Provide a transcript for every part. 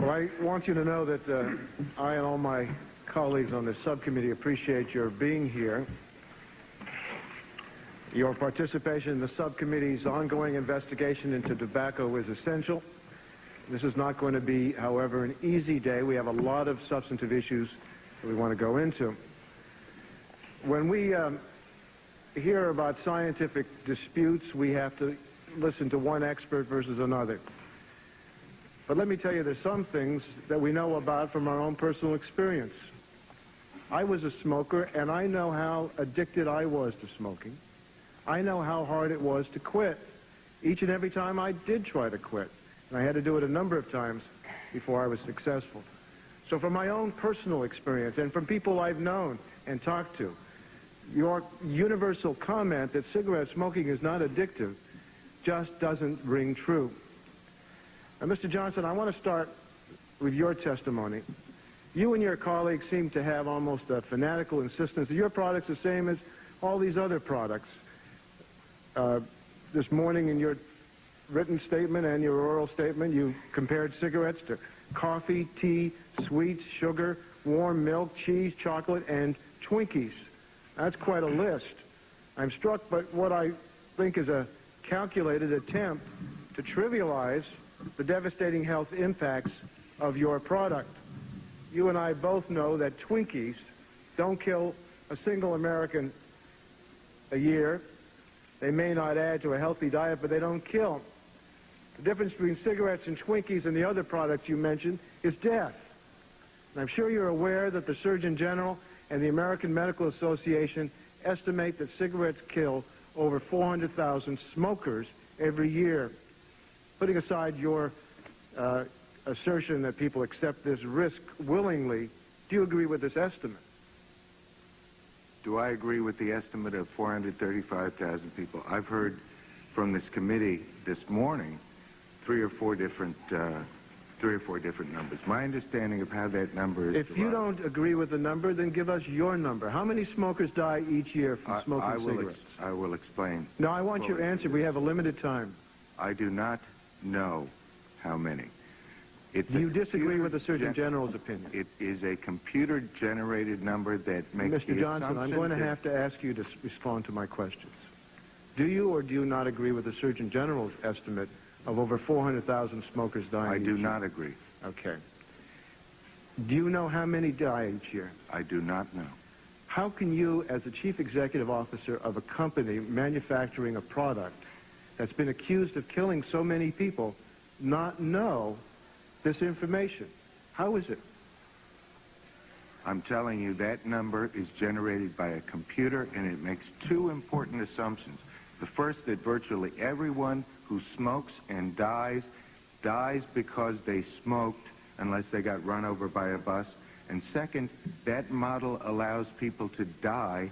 Well, I want you to know that I and all my colleagues on this subcommittee appreciate your being here. Your participation in the subcommittee's ongoing investigation into tobacco is essential. This is not going to be, however, an easy day. We have a lot of substantive issues that we want to go into. When we hear about scientific disputes, we have to listen to one expert versus another. But let me tell you, there's some things that we know about from our own personal experience. I was a smoker, and I know how addicted I was to smoking. I know how hard it was to quit. Each and every time I did try to quit, and I had to do it a number of times before I was successful. So from my own personal experience and from people I've known and talked to, your universal comment that cigarette smoking is not addictive just doesn't ring true. Now, Mr. Johnson, I want to start with your testimony. You and your colleagues seem to have almost a fanatical insistence that your product's the same as all these other products. This morning in your written statement and your oral statement, you compared cigarettes to coffee, tea, sweets, sugar, warm milk, cheese, chocolate, and Twinkies. That's quite a list. I'm struck by what I think is a calculated attempt to trivialize the devastating health impacts of your product. You and I both know that Twinkies don't kill a single American a year. They may not add to a healthy diet, but they don't kill. The difference between cigarettes and Twinkies and the other products you mentioned is death. And I'm sure you're aware that the Surgeon General and the American Medical Association estimate that cigarettes kill over 400,000 smokers every year. Putting aside your assertion that people accept this risk willingly, do you agree with this estimate? Do I agree with the estimate of 435,000 people? I've heard from this committee this morning three or four different numbers. My understanding of how that number is If you don't agree with the number, then give us your number. How many smokers die each year from smoking cigarettes? I will explain. No, I want your answer. We have a limited time. I do not know how many. Do you disagree with the Surgeon General's opinion? It is a computer-generated number that makes Mr. Johnson, I'm going to have to ask you to respond to my questions. Do you or do you not agree with the Surgeon General's estimate of over 400,000 smokers dying each year? I do not agree. Okay. Do you know how many die each year? I do not know. How can you, as the chief executive officer of a company manufacturing a product that's been accused of killing so many people, not know this information? How is it? I'm telling you that number is generated by a computer, and it makes two important assumptions. The first, that virtually everyone who smokes and dies because they smoked unless they got run over by a bus. And second, that model allows people to die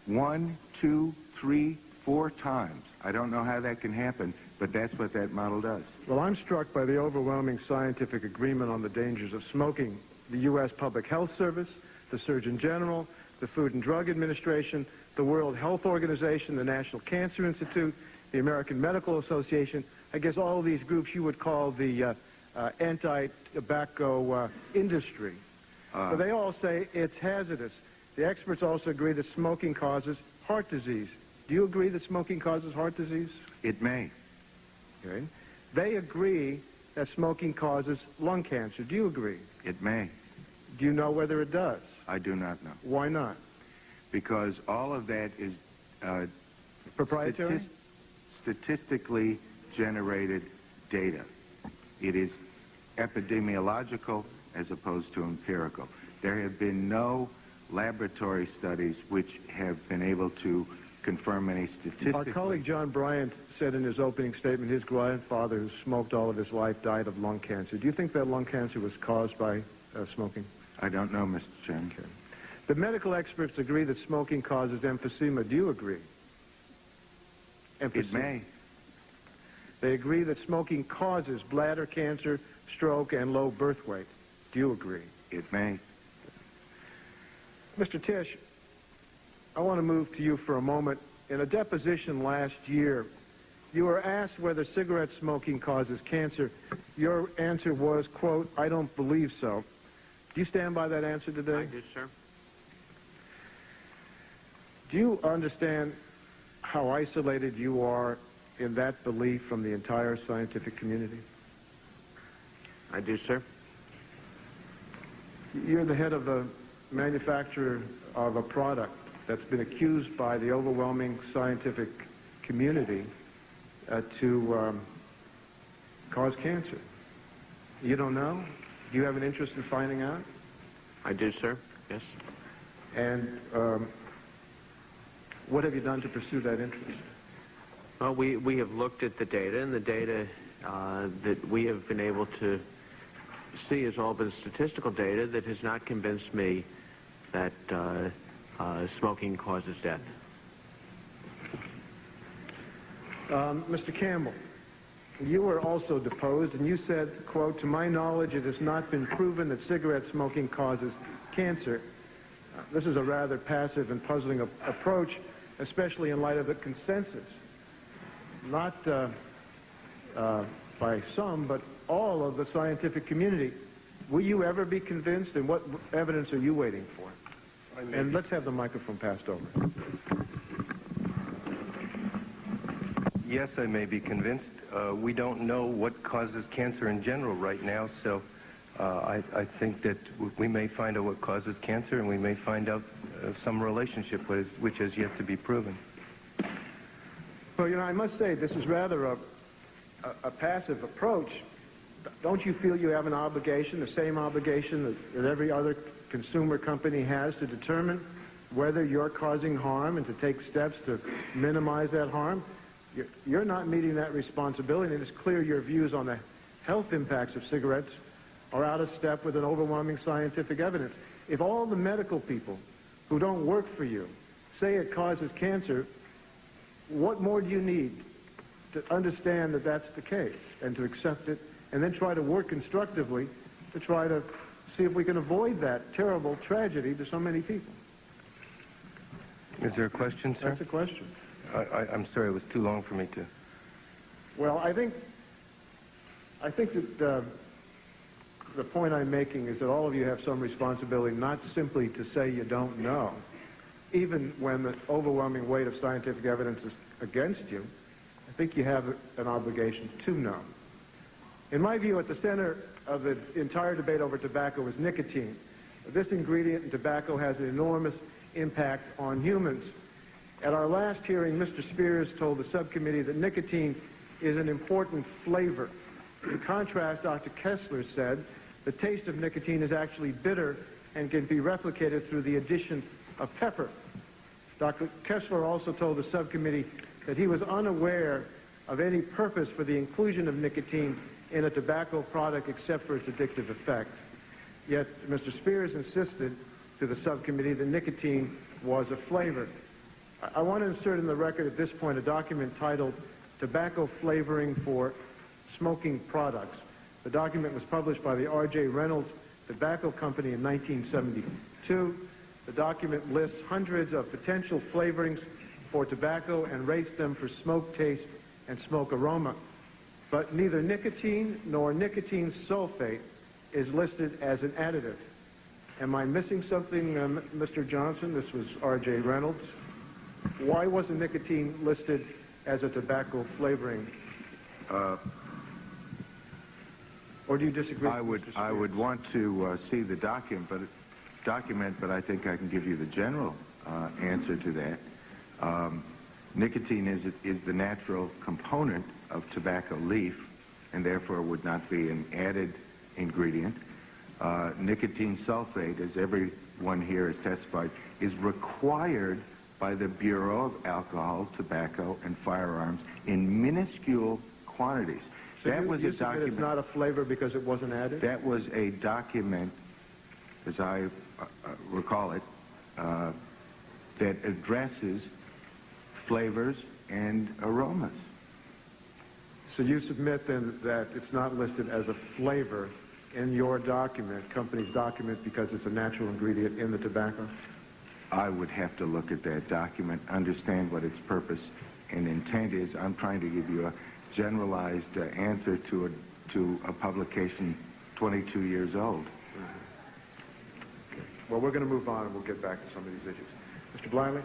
1, 2, 3, 4 times. I don't know how that can happen, but that's what that model does. Well, I'm struck by the overwhelming scientific agreement on the dangers of smoking. The U.S. Public Health Service, the Surgeon General, the Food and Drug Administration, the World Health Organization, the National Cancer Institute, the American Medical Association. I guess all of these groups you would call the anti-tobacco industry. But they all say it's hazardous. The experts also agree that smoking causes heart disease. Do you agree that smoking causes heart disease? It may. Okay. They agree that smoking causes lung cancer. Do you agree? It may. Do you know whether it does? I do not know. Why not? Because all of that is proprietary? Statistically generated data. It is epidemiological as opposed to empirical. There have been no laboratory studies which have been able to confirm any statistics. Our colleague John Bryant said in his opening statement his grandfather, who smoked all of his life, died of lung cancer. Do you think that lung cancer was caused by smoking? I don't know, Mr. Chairman. Okay. The medical experts agree that smoking causes emphysema. Do you agree? Emphysema. It may. They agree that smoking causes bladder cancer, stroke, and low birth weight. Do you agree? It may. Mr. Tisch, I want to move to you for a moment. In a deposition last year, You were asked whether cigarette smoking causes cancer. Your answer was, quote, "I don't believe so." Do you stand by that answer today? I do, sir. Do you understand how isolated you are in that belief from the entire scientific community? I do, sir. You're the head of the manufacturer of a product that's been accused by the overwhelming scientific community to cause cancer. You don't know? Do you have an interest in finding out? I do, sir. Yes. And what have you done to pursue that interest? Well, we have looked at the data, and the data that we have been able to see has all been statistical data that has not convinced me that smoking causes death. Mr. Campbell, you were also deposed, and you said, quote, "To my knowledge, it has not been proven that cigarette smoking causes cancer." This is a rather passive and puzzling approach, especially in light of the consensus, not by some, but all of the scientific community. Will you ever be convinced, and what evidence are you waiting for? And let's have the microphone passed over. Yes, I may be convinced. We don't know what causes cancer in general right now, so I think that we may find out what causes cancer, and we may find out some relationship which has yet to be proven. Well, you know, I must say this is rather a passive approach. Don't you feel you have an obligation, the same obligation that every other consumer company has, to determine whether you're causing harm and to take steps to minimize that harm? You're not meeting that responsibility, and it's clear your views on the health impacts of cigarettes are out of step with an overwhelming scientific evidence. If all the medical people who don't work for you say it causes cancer, what more do you need to understand that that's the case and to accept it and then try to work constructively to try to see if we can avoid that terrible tragedy to so many people? Is there a question, sir? That's a question. I'm sorry, it was too long for me to... Well, I think that the point I'm making is that all of you have some responsibility not simply to say you don't know, even when the overwhelming weight of scientific evidence is against you. I think you have an obligation to know. In my view, at the center of the entire debate over tobacco is nicotine. This ingredient in tobacco has an enormous impact on humans. At our last hearing, Mr. Spears told the subcommittee that nicotine is an important flavor. In contrast, Dr. Kessler said the taste of nicotine is actually bitter and can be replicated through the addition of pepper. Dr. Kessler also told the subcommittee that he was unaware of any purpose for the inclusion of nicotine in a tobacco product except for its addictive effect. Yet Mr. Spears insisted to the subcommittee that nicotine was a flavor. I want to insert in the record at this point a document titled "Tobacco Flavoring for Smoking Products." The document was published by the R.J. Reynolds Tobacco Company in 1972. The document lists hundreds of potential flavorings for tobacco and rates them for smoke taste and smoke aroma. But neither nicotine nor nicotine sulfate is listed as an additive. Am I missing something, Mr. Johnson? This was R.J. Reynolds. Why wasn't nicotine listed as a tobacco flavoring? Or do you disagree? I would want to see the document, but I think I can give you the general answer to that. Nicotine is the natural component of tobacco leaf, and therefore would not be an added ingredient. Nicotine sulfate, as everyone here has testified, is required by the Bureau of Alcohol, Tobacco, and Firearms in minuscule quantities. So that was a document. It's not a flavor because it wasn't added? That was a document, as I recall it, that addresses flavors and aromas. So you submit then that it's not listed as a flavor in your document, company's document, because it's a natural ingredient in the tobacco? I would have to look at that document, understand what its purpose and intent is. I'm trying to give you a generalized answer to a publication 22 years old. Well, we're going to move on, and we'll get back to some of these issues. Mr. Bliley?